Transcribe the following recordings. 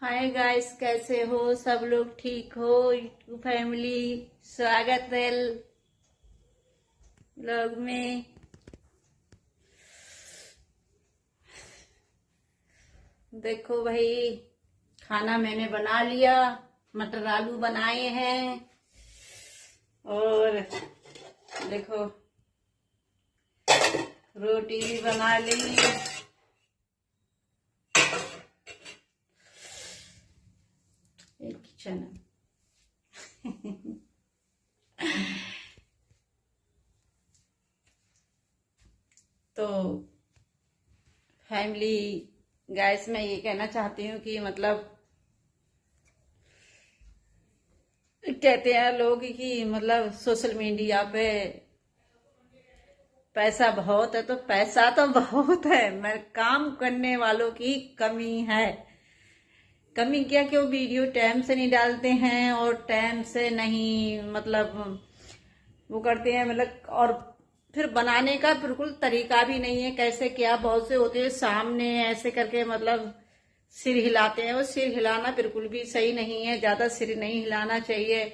Hi guys, कैसे हो सब लोग? ठीक हो? यूट्यूब फैमिली, स्वागत है ब्लॉग में। देखो भाई, खाना मैंने बना लिया। मटर आलू बनाए हैं। और देखो, रोटी भी बना ली। एक किचन तो फैमिली गाइस, मैं ये कहना चाहती हूँ कि मतलब कहते हैं लोग कि मतलब सोशल मीडिया पे पैसा बहुत है, तो पैसा तो बहुत है मगर काम करने वालों की कमी है। कमी क्या कि वो वीडियो टाइम से नहीं डालते हैं और टाइम से नहीं मतलब वो करते हैं मतलब। और फिर बनाने का बिल्कुल तरीका भी नहीं है, कैसे क्या। बहुत से होते हैं सामने ऐसे करके मतलब सिर हिलाते हैं। वो सिर हिलाना बिल्कुल भी सही नहीं है, ज्यादा सिर नहीं हिलाना चाहिए।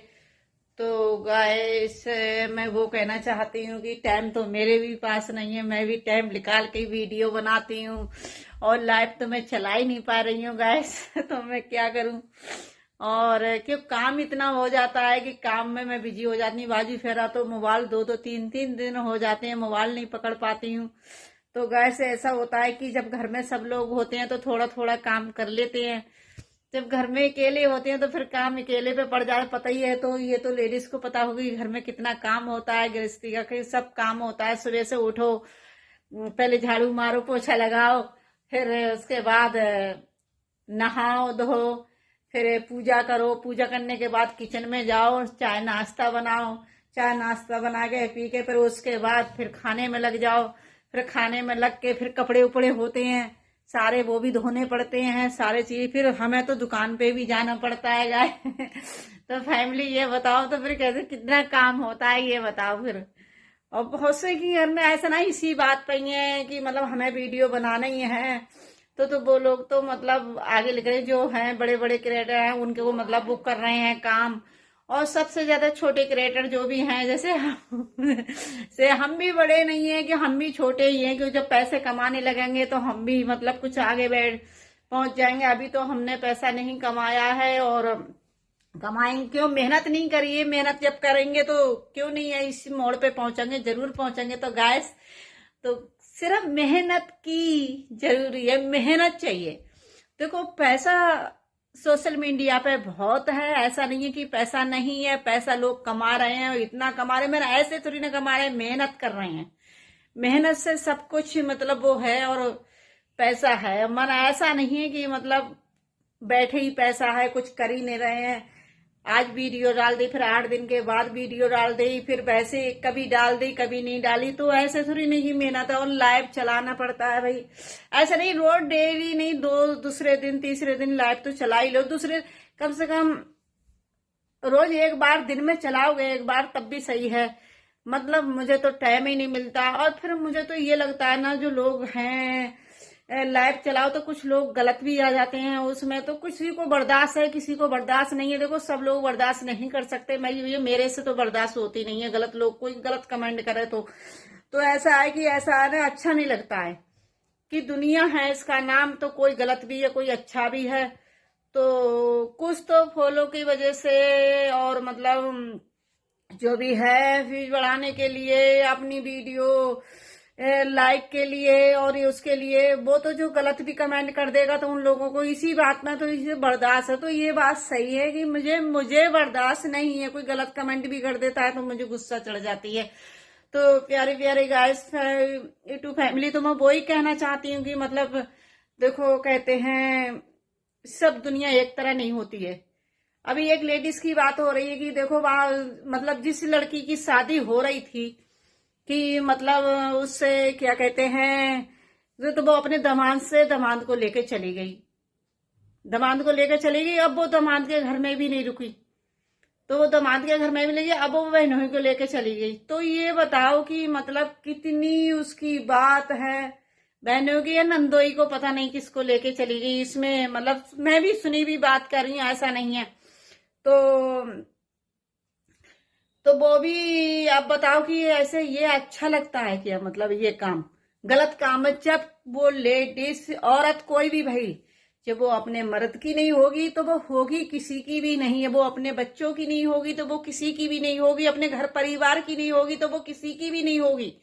तो गाइस, मैं वो कहना चाहती हूँ कि टाइम तो मेरे भी पास नहीं है, मैं भी टाइम निकाल के वीडियो बनाती हूँ। और लाइव तो मैं चला ही नहीं पा रही हूँ गाइस तो मैं क्या करूँ। और क्यों काम इतना हो जाता है कि काम में मैं बिजी हो जाती हूँ। बाजी फेरा तो मोबाइल दो दो तीन तीन दिन हो जाते हैं, मोबाइल नहीं पकड़ पाती हूँ। तो गैस ऐसा होता है कि जब घर में सब लोग होते हैं तो थोड़ा थोड़ा काम कर लेते हैं। जब घर में अकेले होते हैं तो फिर काम अकेले पे पड़ जाए। पता ही है, तो ये तो लेडीज को पता होगी घर में कितना काम होता है, गृहस्थी का कि सब काम होता है। सुबह से उठो, पहले झाड़ू मारो, पोछा लगाओ, फिर उसके बाद नहाओ धो, फिर पूजा करो। पूजा करने के बाद किचन में जाओ, चाय नाश्ता बनाओ। चाय नाश्ता बना के पी के फिर उसके बाद फिर खाने में लग जाओ। फिर खाने में लग के फिर कपड़े उपड़े होते हैं सारे, वो भी धोने पड़ते हैं सारे चीज। फिर हमें तो दुकान पे भी जाना पड़ता है गाय तो फैमिली ये बताओ, तो फिर कैसे कितना काम होता है ये बताओ फिर। और बहुत से की घर में ऐसा ना इसी बात पे ही है कि मतलब हमें वीडियो बनाना ही है। तो वो लोग तो मतलब आगे लिख रहे हैं, जो हैं बड़े बड़े क्रिएटर हैं उनके वो मतलब बुक कर रहे हैं काम। और सबसे ज्यादा छोटे क्रिएटर जो भी हैं, जैसे से हम भी बड़े नहीं है कि हम भी छोटे ही हैं, कि जब पैसे कमाने लगेंगे तो हम भी मतलब कुछ आगे बैठ पहुंच जाएंगे। अभी तो हमने पैसा नहीं कमाया है और कमाएंगे क्यों? मेहनत नहीं करिए, मेहनत जब करेंगे तो क्यों नहीं है इस मोड़ पे पहुंचेंगे, जरूर पहुंचेंगे। तो गैस, तो सिर्फ मेहनत की जरूरी है, मेहनत चाहिए। देखो, पैसा सोशल मीडिया पे बहुत है, ऐसा नहीं है कि पैसा नहीं है। पैसा लोग कमा रहे हैं और इतना कमा रहे हैं, मैंने ऐसे थोड़ी ना कमा रहे हैं, मेहनत कर रहे हैं। मेहनत से सब कुछ मतलब वो है और पैसा है। मन ऐसा नहीं है कि मतलब बैठे ही पैसा है, कुछ कर ही नहीं रहे हैं। आज वीडियो डाल दी, फिर 8 दिन के बाद वीडियो डाल दी, फिर वैसे कभी डाल दी कभी नहीं डाली। तो ऐसे थोड़ी नहीं मेहनत है, और लाइव चलाना पड़ता है भाई। ऐसा नहीं रोज डेली नहीं, दो दूसरे दिन तीसरे दिन लाइव तो चला ही लो। दूसरे कम से कम रोज एक बार दिन में चलाओगे एक बार तब भी सही है। मतलब मुझे तो टाइम ही नहीं मिलता। और फिर मुझे तो ये लगता है ना, जो लोग हैं लाइव चलाओ तो कुछ लोग गलत भी आ जाते हैं उसमें। तो किसी को बर्दाश्त है, किसी को बर्दाश्त नहीं है। देखो, सब लोग बर्दाश्त नहीं कर सकते। मैं ये मेरे से तो बर्दाश्त होती नहीं है गलत लोग, कोई गलत कमेंट करे तो ऐसा है कि ऐसा है ना, अच्छा नहीं लगता है कि दुनिया है इसका नाम, तो कोई गलत भी है कोई अच्छा भी है। तो कुछ तो फॉलो की वजह से और मतलब जो भी है व्यूज बढ़ाने के लिए, अपनी वीडियो लाइक के लिए और ये उसके लिए, वो तो जो गलत भी कमेंट कर देगा तो उन लोगों को इसी बात में तो इसे बर्दाश्त है। तो ये बात सही है कि मुझे बर्दाश्त नहीं है। कोई गलत कमेंट भी कर देता है तो मुझे गुस्सा चढ़ जाती है। तो प्यारे प्यारे गाइस, यूट्यूब फैमिली, तो मैं वो ही कहना चाहती हूँ कि मतलब देखो, कहते हैं सब दुनिया एक तरह नहीं होती है। अभी एक लेडीज की बात हो रही है कि देखो वहां मतलब जिस लड़की की शादी हो रही थी कि मतलब उससे क्या कहते हैं, तो वो अपने दामाद को लेके चली गई। दामाद को लेकर चली गई, अब वो दामाद के घर में भी नहीं रुकी। तो वो दामाद के घर में भी ले गई, अब वो बहनोई को लेके चली गई। तो ये बताओ कि मतलब कितनी उसकी बात है। बहनों की या नंदोई को पता नहीं किसको लेके चली गई इसमें, मतलब मैं भी सुनी भी बात कर रही हूँ, ऐसा नहीं है। तो वो भी आप बताओ कि ऐसे ये अच्छा लगता है क्या? मतलब ये काम गलत काम है। जब वो लेडीज औरत कोई भी भाई, जब वो अपने मर्द की नहीं होगी तो वो होगी किसी की भी नहीं है। वो अपने बच्चों की नहीं होगी तो वो किसी की भी नहीं होगी। अपने घर परिवार की नहीं होगी तो वो किसी की भी नहीं होगी।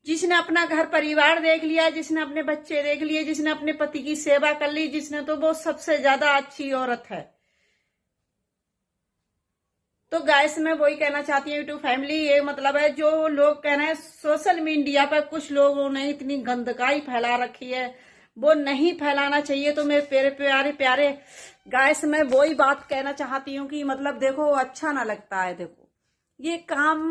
जिसने अपना घर परिवार देख लिया, जिसने अपने बच्चे देख लिए, जिसने अपने पति की सेवा कर ली, जिसने, तो वो सबसे ज्यादा अच्छी औरत है। तो गाइस मैं वही कहना चाहती हूँ यूट्यूब फैमिली, ये मतलब है जो लोग कह रहे हैं सोशल मीडिया पर कुछ लोगों ने इतनी गंदकाई फैला रखी है, वो नहीं फैलाना चाहिए। तो मेरे प्यारे प्यारे प्यारे गाइस मैं वही बात कहना चाहती हूँ कि मतलब देखो अच्छा ना लगता है। देखो ये काम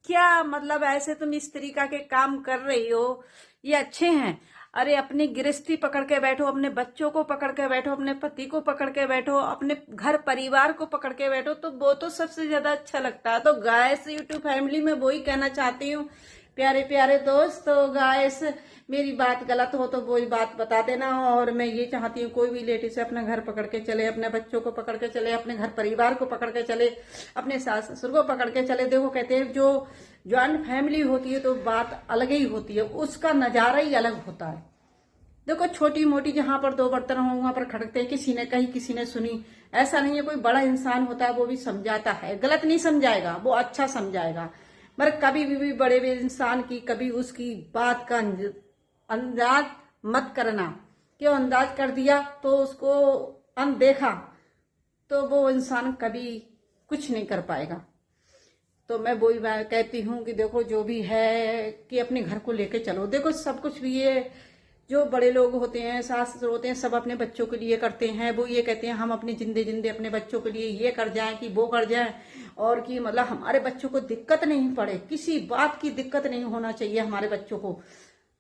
क्या मतलब, ऐसे तुम इस तरीका के काम कर रही हो, ये अच्छे हैं? अरे अपनी गृहस्थी पकड़ के बैठो, अपने बच्चों को पकड़ के बैठो, अपने पति को पकड़ के बैठो, अपने घर परिवार को पकड़ के बैठो, तो वो तो सबसे ज्यादा अच्छा लगता है। तो गाइस यूट्यूब फैमिली में वही कहना चाहती हूँ प्यारे प्यारे दोस्त। तो गाइस मेरी बात गलत हो तो वही बात बता देना। और मैं ये चाहती हूँ कोई भी लेडीज अपना घर पकड़ के चले, अपने बच्चों को पकड़ के चले, अपने घर परिवार को पकड़ के चले, अपने सास ससुर को पकड़ के चले। देखो कहते हैं जो ज्वाइंट फैमिली होती है तो बात अलग ही होती है, उसका नजारा ही अलग होता है। देखो छोटी मोटी जहां पर दो बर्तन हो वहां पर खड़कते हैं, किसी ने कही किसी ने सुनी, ऐसा नहीं है। कोई बड़ा इंसान होता है वो भी समझाता है, गलत नहीं समझाएगा, वो अच्छा समझाएगा। मगर कभी भी बड़े इंसान की कभी उसकी बात का अंदाज मत करना। क्यों अंदाज कर दिया तो उसको अनदेखा, तो वो इंसान कभी कुछ नहीं कर पाएगा। तो मैं वही कहती हूँ कि देखो जो भी है कि अपने घर को लेके चलो। देखो सब कुछ भी ये जो बड़े लोग होते हैं, सास ससुर होते हैं, सब अपने बच्चों के लिए करते हैं। वो ये कहते हैं हम अपने जिंदे जिंदे अपने बच्चों के लिए ये कर जाएं कि वो कर जाएं, और कि मतलब हमारे बच्चों को दिक्कत नहीं पड़े, किसी बात की दिक्कत नहीं होना चाहिए हमारे बच्चों को।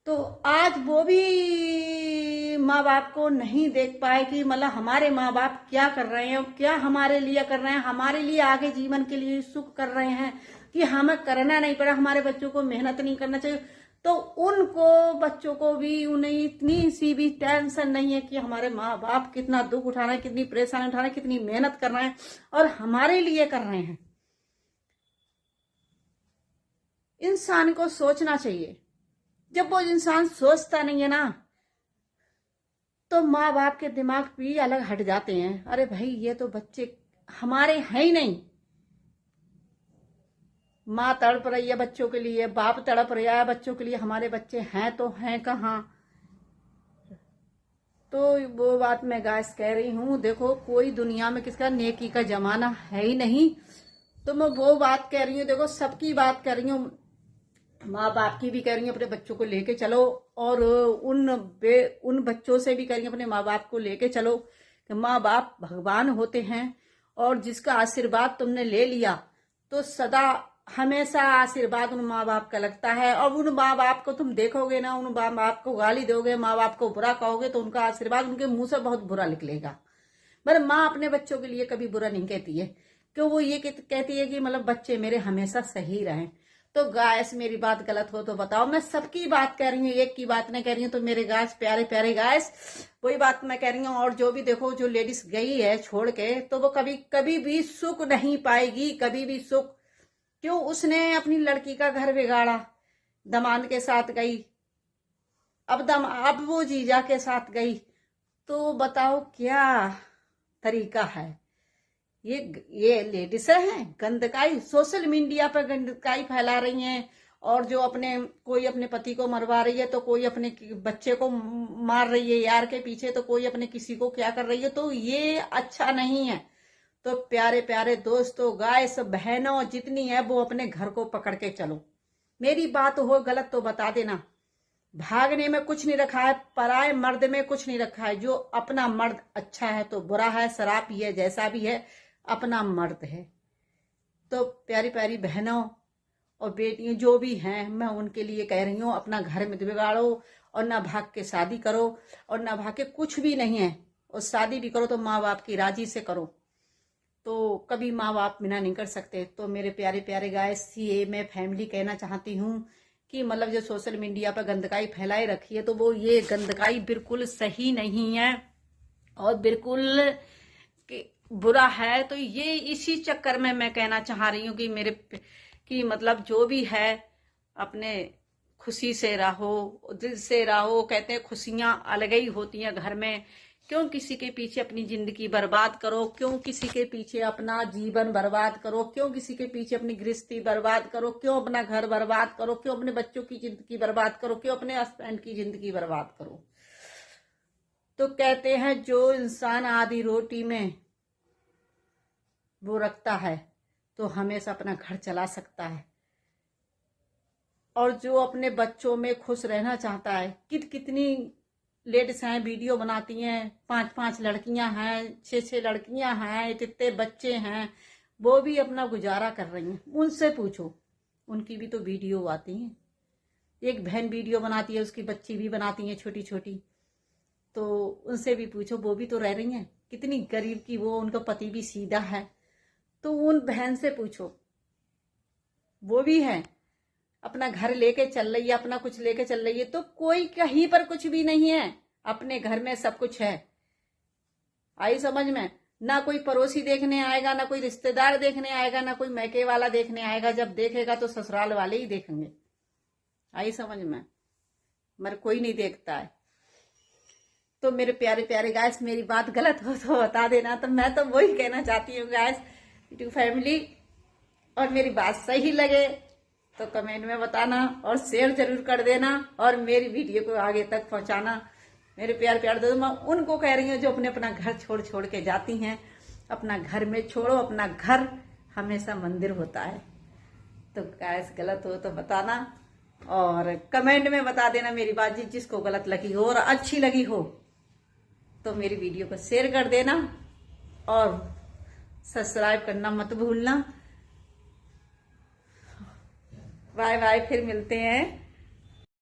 तो आज वो भी माँ बाप को नहीं देख पाए कि मतलब हमारे माँ बाप क्या कर रहे हैं, क्या हमारे लिए कर रहे हैं, हमारे लिए आगे जीवन के लिए सुख कर रहे हैं, कि हमें करना नहीं पड़ा, हमारे बच्चों को मेहनत नहीं करना चाहिए। तो उनको बच्चों को भी उन्हें इतनी सी भी टेंशन नहीं है कि हमारे माँ बाप कितना दुख उठा रहे हैं, कितनी परेशानी उठा रहे हैं, कितनी मेहनत कर रहे हैं और हमारे लिए कर रहे हैं। इंसान को सोचना चाहिए। जब वो इंसान सोचता नहीं है ना, तो माँ बाप के दिमाग भी अलग हट जाते हैं। अरे भाई ये तो बच्चे हमारे हैं ही नहीं। माँ तड़प रही है बच्चों के लिए, बाप तड़प रहा है बच्चों के लिए, हमारे बच्चे हैं तो हैं कहाँ? तो वो बात मैं गाइस कह रही हूँ, देखो कोई दुनिया में किसका नेकी का जमाना है ही नहीं। तो मैं वो बात कह रही हूँ, देखो सबकी बात कर रही हूँ, माँ बाप की भी कह रही हूँ अपने बच्चों को लेके चलो, और उन बच्चों से भी कह रही हूँ अपने माँ बाप को लेके चलो कि माँ बाप भगवान होते हैं, और जिसका आशीर्वाद तुमने ले लिया तो सदा हमेशा आशीर्वाद उन माँ बाप का लगता है। और उन माँ बाप को तुम देखोगे ना, उन माँ बाप को गाली दोगे, माँ बाप को बुरा कहोगे, तो उनका आशीर्वाद उनके मुंह से बहुत बुरा निकलेगा। पर माँ अपने बच्चों के लिए कभी बुरा नहीं कहती है, क्यों? वो ये कहती है कि मतलब बच्चे मेरे हमेशा सही रहें। तो गायस मेरी बात गलत हो तो बताओ, मैं सबकी बात कह रही हूँ, एक की बात नहीं कह रही हूँ। तो मेरे गायस प्यारे प्यारे गायस वही बात मैं कह रही हूँ। और जो भी देखो जो लेडीज गई है छोड़ के, तो वो कभी कभी भी सुख नहीं पाएगी, कभी भी सुख। क्यों? उसने अपनी लड़की का घर बिगाड़ा, दामाद के साथ गई, अब वो जीजा के साथ गई, तो बताओ क्या तरीका है? ये लेडीज हैं गंदकाई, सोशल मीडिया पर गंदकाई फैला रही हैं। और जो कोई अपने पति को मरवा रही है, तो कोई अपने बच्चे को मार रही है यार के पीछे, तो कोई अपने किसी को क्या कर रही है। तो ये अच्छा नहीं है। तो प्यारे प्यारे दोस्तों, गाइस बहनों जितनी है वो अपने घर को पकड़ के चलो। मेरी बात हो गलत तो बता देना। भागने में कुछ नहीं रखा है, पराए मर्द में कुछ नहीं रखा है। जो अपना मर्द अच्छा है तो बुरा है, शराब पिए जैसा भी है, अपना मर्द है। तो प्यारी प्यारी बहनों और बेटियां जो भी हैं, मैं उनके लिए कह रही हूँ, अपना घर में बिगाड़ो और ना भाग के शादी करो, और ना भाग के कुछ भी नहीं है, और शादी भी करो तो माँ बाप की राजी से करो। तो कभी माँ बाप बिना नहीं कर सकते। तो मेरे प्यारे प्यारे गाइस, ये मैं फैमिली कहना चाहती हूँ कि मतलब जो सोशल मीडिया पर गंदकाई फैलाई रखी है, तो वो ये गंदकाई बिल्कुल सही नहीं है और बिल्कुल बुरा है। तो ये इसी चक्कर में मैं कहना चाह रही हूँ कि मतलब जो भी है अपने खुशी से रहो, दिल से रहो। कहते हैं खुशियां अलग ही होती हैं घर में। क्यों किसी के पीछे अपनी जिंदगी बर्बाद करो, क्यों किसी के पीछे अपना जीवन बर्बाद करो, क्यों किसी के पीछे अपनी गृहस्थी बर्बाद करो, क्यों अपना घर बर्बाद करो, क्यों अपने बच्चों की जिंदगी बर्बाद करो, क्यों अपने हस्बैंड की जिंदगी बर्बाद करो। तो कहते हैं जो इंसान आधी रोटी में वो रखता है तो हमेशा अपना घर चला सकता है। और जो अपने बच्चों में खुश रहना चाहता है, कितनी लेडीज हैं वीडियो बनाती हैं, 5-5 लड़कियां हैं, 6-6 लड़कियां हैं, इतने बच्चे हैं, वो भी अपना गुजारा कर रही हैं। उनसे पूछो, उनकी भी तो वीडियो आती हैं। एक बहन वीडियो बनाती है, उसकी बच्ची भी बनाती है छोटी छोटी, तो उनसे भी पूछो, वो भी तो रह रही हैं। कितनी गरीब की वो, उनका पति भी सीधा है, तो उन बहन से पूछो, वो भी है अपना घर लेके चल रही है, अपना कुछ लेके चल रही है। तो कोई कहीं पर कुछ भी नहीं है, अपने घर में सब कुछ है। आई समझ में? ना कोई पड़ोसी देखने आएगा, ना कोई रिश्तेदार देखने आएगा, ना कोई मैके वाला देखने आएगा। जब देखेगा तो ससुराल वाले ही देखेंगे। आई समझ में? मगर कोई नहीं देखता है। तो मेरे प्यारे प्यारे गाइस, मेरी बात गलत हो तो बता देना। तो मैं तो वही कहना चाहती हूँ गाइस, यूट्यूब फैमिली, और मेरी बात सही लगे तो कमेंट में बताना और शेयर जरूर कर देना और मेरी वीडियो को आगे तक पहुंचाना। मेरे प्यार दोस्तों, मैं उनको कह रही हूँ जो अपना घर छोड़ छोड़ के जाती हैं। अपना घर में छोड़ो, अपना घर हमेशा मंदिर होता है। तो गाइस गलत हो तो बताना और कमेंट में बता देना मेरी बात। जिसको गलत लगी हो और अच्छी लगी हो तो मेरी वीडियो को शेयर कर देना और सब्सक्राइब करना मत भूलना। बाय बाय, फिर मिलते हैं।